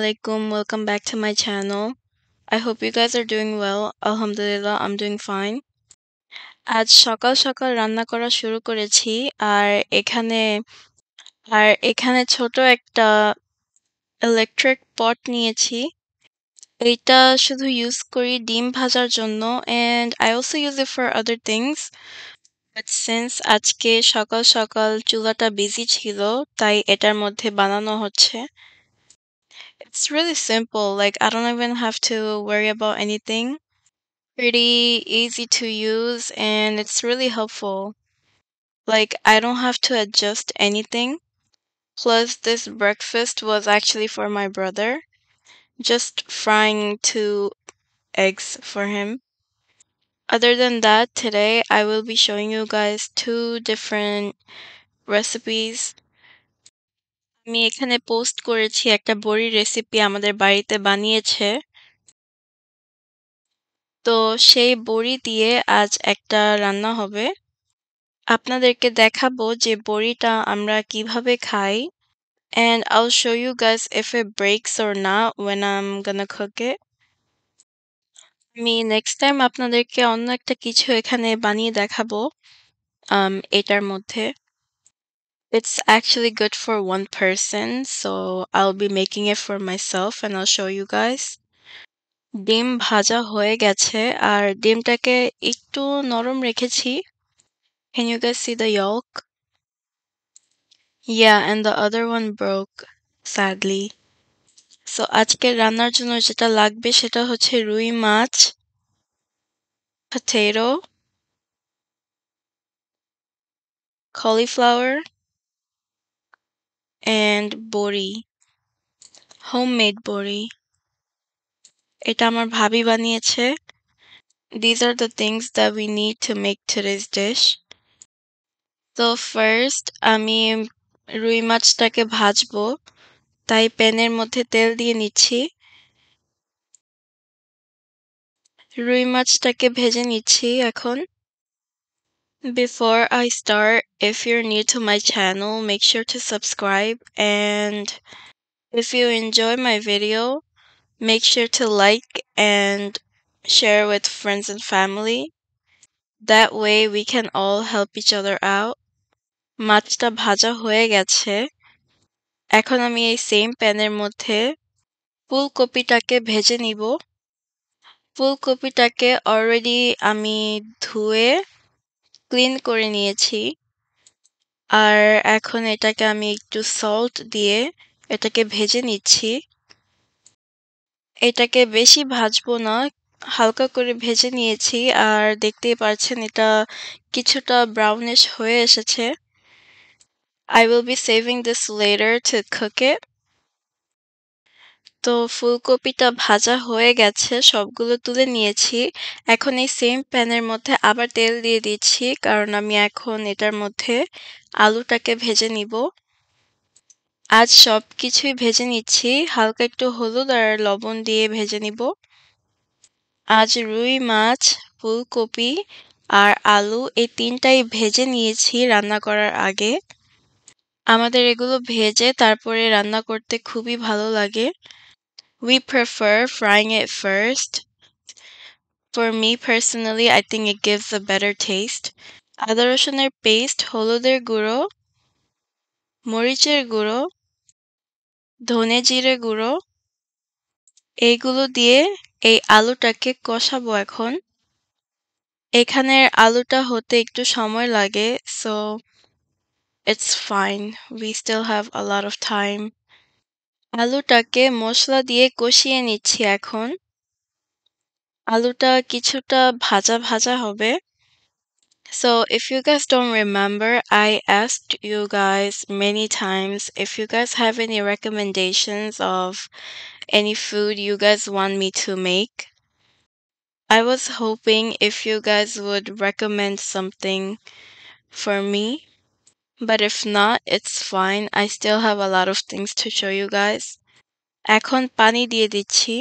alaikum. Welcome back to my channel. I hope you guys are doing well. Alhamdulillah, I'm doing fine. আজ সকাল সকাল রান্না করা শুরু করেছি এখানে এখানে ছোট একটা ইলেকট্রিক পট নিয়েছি। এইটা শুধু ইউজ করি ডিম ভাজার জন্য and I also use it for other things. But since আজকে সকাল সকাল চুলাটা বিজি ছিল, তাই এটার মধ্যে বানানো হচ্ছে। It's really simple. Like I don't even have to worry about anything. Pretty easy to use and it's really helpful. Like I don't have to adjust anything. Plus this breakfast was actually for my brother. Just frying 2 eggs for him. Other than that, today I will be showing you guys 2 different recipes. আমি এখানে post করেছি একটা বড়ি recipe আমাদের বাড়িতে বানিয়েছে। তো সেই বড়ি দিয়ে আজ একটা রান্না হবে। আপনাদেরকে দেখাবো যে বড়িটা আমরা কিভাবে খাই and I'll show you guys if it breaks or not when I'm gonna cook it. আমি next time আপনাদেরকে অন্য একটা কিছু এখানে বানিয়ে দেখাবো এটার মধ্যে। It's actually good for 1 person, so I'll be making it for myself and I'll show you guys. ডিম ভাজা হয়ে গেছে আর ডিমটাকে একটু নরম রেখেছি। Can you guys see the yolk? Yeah, and the other one broke, sadly. So আজকের রান্নার জন্য যেটা লাগবে সেটা হচ্ছে রুই মাছ, potato, cauliflower, and বড়ি, homemade বড়ি। এটা আমার ভাবি বানিয়েছে। These are the things that we need to make today's dish. So first আমি রুই মাছটাকে ভাজবো, তাই প্যানের মধ্যে তেল দিয়ে নিচ্ছি। রুই মাছটাকে ভেজে নিচ্ছি এখন। Before I start, if you're new to my channel, make sure to subscribe, and if you enjoy my video, make sure to like and share with friends and family. That way we can all help each other out. মাছটা ভাজা হয়ে গেছে। এখন আমি এই same প্যানের মধ্যে ফুলকপিটাকে ভেজে নিব। ফুলকপিটাকে অলরেডি আমি ধুয়ে ক্লিন করে নিয়েছি। আর এখন এটাকে আমি একটু সল্ট দিয়ে এটাকে ভেজে নিচ্ছি। এটাকে বেশি ভাজবো না, হালকা করে ভেজে নিয়েছি আর দেখতেই পাচ্ছেন এটা কিছুটা ব্রাউনিশ হয়ে এসেছে। I will be saving this later to cook it. তো ফুলকপিটা ভাজা হয়ে গেছে, সবগুলো তুলে নিয়েছি। এখন এই সেম প্যানের মধ্যে আবার তেল দিয়ে দিচ্ছি কারণ আমি এখন এটার মধ্যে আলুটাকে ভেজে নিব। আজ সবকিছুই ভেজে নিচ্ছি, হালকা একটু হলুদ আর লবণ দিয়ে ভেজে নিব। আজ রুই মাছ, ফুলকপি আর আলু এই 3টাই ভেজে নিয়েছি রান্না করার আগে। আমাদের এগুলো ভেজে তারপরে রান্না করতে খুবই ভালো লাগে। We prefer frying it first. For me personally, I think it gives a better taste. আদা রসুনের পেস্ট, হলুদের গুঁড়ো, মরিচের গুঁড়ো, ধনে জিরে গুঁড়ো এইগুলো দিয়ে এই আলুটাকে কষাবো এখন। এখানের আলুটা হতে একটু সময় লাগে, so it's fine. We still have a lot of time. আলুটাকে মশলা দিয়ে কষিয়ে নিচ্ছি এখন। আলুটা কিছুটা ভাজা ভাজা হবে। So if you guys don't remember, I asked you guys many times if you guys have any recommendations of any food you guys want me to make. I was hoping if you guys would recommend something for me, but if not, it's fine. I still have a lot of things to show you guys. এখন পানি দিয়ে দিচ্ছি।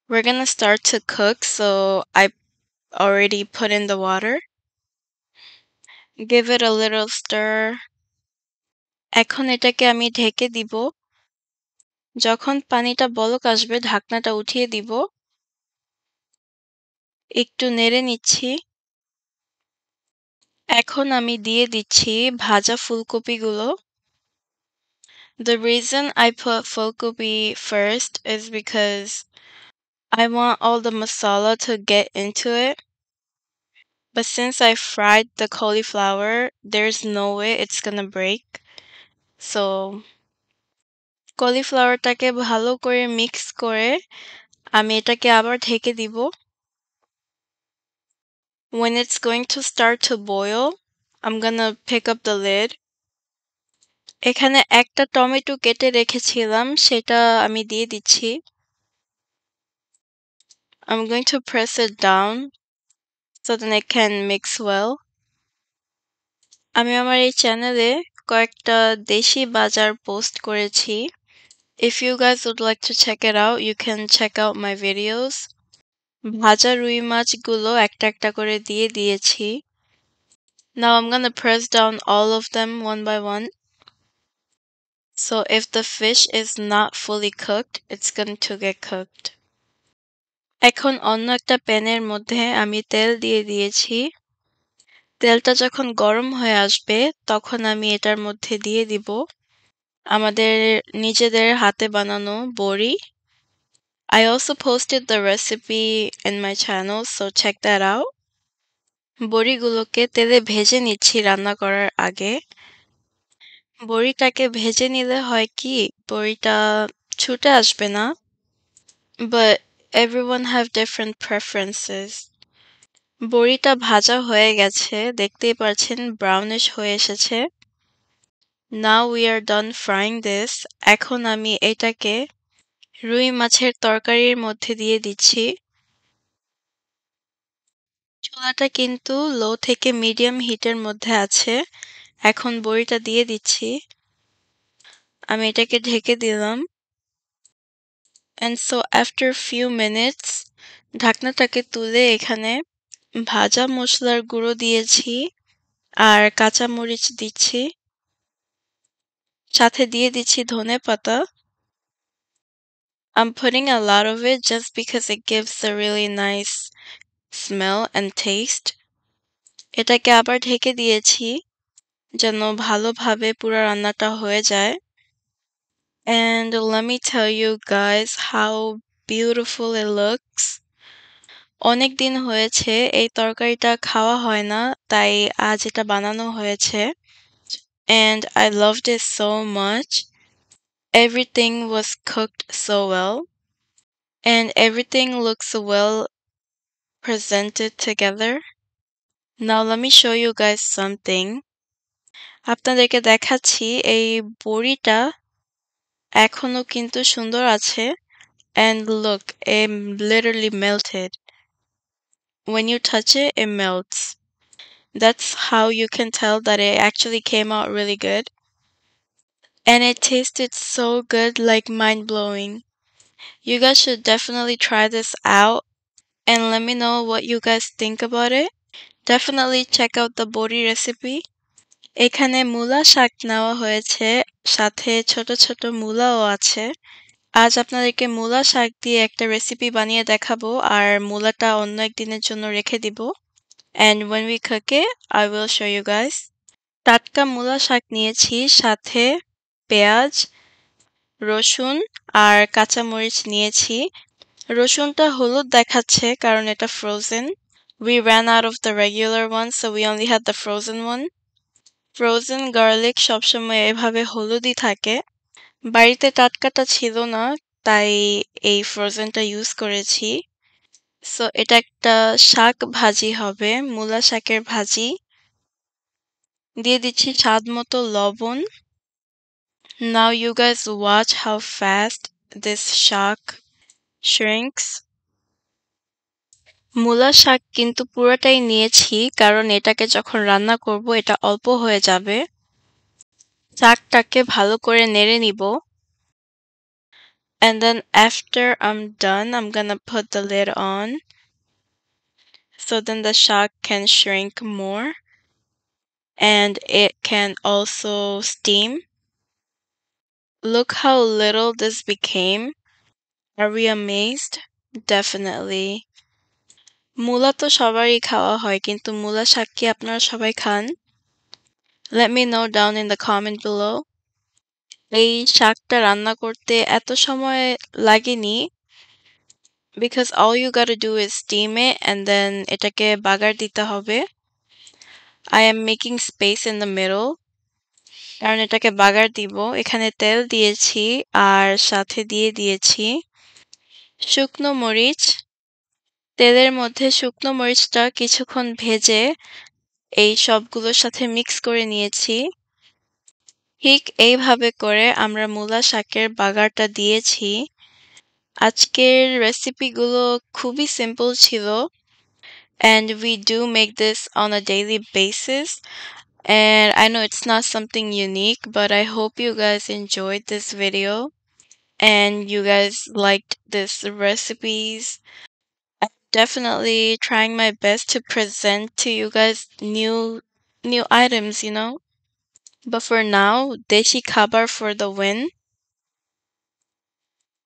We're gonna start to cook, so I already put in the water. Give it a little stir. এখন এটাকে আমি ঢেকে দিব। যখন পানিটা বলক আসবে ঢাকনাটা উঠিয়ে দিব। একটু নেড়ে নিচ্ছি। এখন আমি দিয়ে দিচ্ছি ভাজা ফুলকপিগুলো। The reason I put fulgobi first is because I want all the masala to get into it. But since I fried the cauliflower, there's no way it's gonna break. So কলিফ্লাওয়ারটাকে ভালো করে মিক্স করে আমি এটাকে আবার ঢেকে দিব। When it's going to start to boil, I'm gonna pick up the lid. এখানে একটা টমেটো কেটে রেখেছিলাম সেটা আমি দিয়ে দিচ্ছি। I'm going to press it down so then it can mix well. আমি আমার এই চ্যানেলে কয়েকটা দেশি বাজার পোস্ট করেছি। If you guys would like to check it out, you can check out my videos. ভাজা রুই মাছগুলো একটা একটা করে দিয়ে দিয়েছি। Now I'm gonna press down all of them one by one. So if the fish is not fully cooked, it's going to get cooked. এখন অন্য একটা প্যানের মধ্যে আমি তেল দিয়ে দিয়েছি। তেলটা যখন গরম হয়ে আসবে তখন আমি এটার মধ্যে দিয়ে দিব আমাদের নিজেদের হাতে বানানো বড়ি। I also posted the recipe in my channel, so check that out. বড়িগুলোকে তেলে ভেজে নিচ্ছি রান্না করার আগে। বড়িটাকে ভেজে নিলে হয় কি বড়িটা ছুটে আসবে না। But everyone have different preferences. বড়িটা ভাজা হয়ে গেছে, দেখতেই পাচ্ছেন ব্রাউনিশ হয়ে এসেছে। Now we are done frying this. এখন আমি এটাকে রুই মাছের তরকারির মধ্যে দিয়ে দিচ্ছি। চুলাটা কিন্তু লো থেকে মিডিয়াম হিটের মধ্যে আছে। এখন বড়িটা দিয়ে দিচ্ছি। আমি এটাকে ঢেকে দিলাম। And so after few minutes ঢাকনাটাকে তুলে এখানে ভাজা মসলার গুঁড়ো দিয়েছি আর কাঁচা মরিচ দিচ্ছি। সাথে দিয়ে দিচ্ছি ধনেপাতা। I'm putting a lot of it just because it gives a really nice smell and taste. এটাকে আবার ঢেকে দিয়েছি যেন ভালোভাবে পুরো রান্নাটা হয়ে যায়। And let me tell you guys how beautiful it looks. অনেক দিন হয়েছে এই তরকারিটা খাওয়া হয় না, তাই আজ এটা বানানো হয়েছে। And I loved it so much. Everything was cooked so well. And everything looks well presented together. Now let me show you guys something. আপনাদেরকে দেখাচ্ছি এই বড়িটা এখনো কিন্তু সুন্দর আছে. And look, it literally melted. When you touch it, it melts. That's how you can tell that it actually came out really good. And it tasted so good, like mind-blowing. You guys should definitely try this out and let me know what you guys think about it. Definitely check out the bori recipe. এখানে মূলা শাক নেওয়া হয়েছে, সাথে ছোট ছোট মূলাও আছে। আজ আপনাদেরকে মূলা শাক দিয়ে একটা রেসিপি বানিয়ে দেখাবো আর মূলাটা অন্য একদিনের জন্য রেখে দিব। And when we cook it, I will show you guys. টাটকা মূলা শাক নিয়েছি, সাথে পেঁয়াজ, রসুন আর কাঁচামরিচ নিয়েছি। রসুনটা হলুদ দেখাচ্ছে কারণ এটা frozen. We ran out of the regular one, so we only had the frozen one. Frozen garlic সবসময় এভাবে হলুদই থাকে। বাড়িতে টাটকাটা ছিল না, তাই এই ফ্রোজেনটা ইউজ করেছি। সো এটা একটা শাক ভাজি হবে, মূলা শাকের ভাজি। দিয়ে দিচ্ছি স্বাদ মতো লবণ। Now you guys watch how fast this shark shrinks. মূলা শাক কিন্তু পুরোটাই নিয়েছি কারণ এটাকে যখন রান্না করব এটা অল্প হয়ে যাবে। শাকটাকে ভালো করে নেড়ে নিব। And then after I'm done, I'm gonna put the lid on so then the shark can shrink more and it can also steam. Look how little this became. Are we amazed? Definitely. মূলা তো সবারই খাওয়া হয় কিন্তু মূলা শাক কি আপনারা সবাই খান? Let me know down in the comment below. এই শাকটা রান্না করতে এত সময় লাগেনি because all you gotta do is steam it and then এটাকে বাগার দিতে হবে. I am making space in the middle কারণ এটাকে বাগার দিব। এখানে তেল দিয়েছি আর সাথে দিয়ে দিয়েছি শুকনো মরিচ। তেলের মধ্যে শুকনো মরিচটা কিছুক্ষণ ভেজে এই সবগুলোর সাথে মিক্স করে নিয়েছি। ঠিক এইভাবে করে আমরা মূলা শাকের বাগারটা দিয়েছি। আজকের রেসিপিগুলো খুবই সিম্পল ছিল and we do make this on a daily basis. And I know it's not something unique, but I hope you guys enjoyed this video and you guys liked this recipes. I'm definitely trying my best to present to you guys new items, you know. But for now, Deshi Kabar for the win.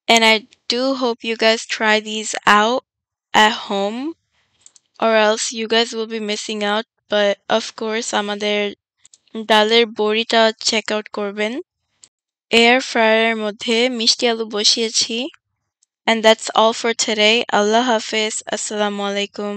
And I do hope you guys try these out at home or else you guys will be missing out. But of course, আমাদের ডালের বড়িটা check out করবেন। Air ফ্রায়ারের মধ্যে মিষ্টি আলু বসিয়েছি। And that's all for today. Allah Hafiz. Assalamu alaikum.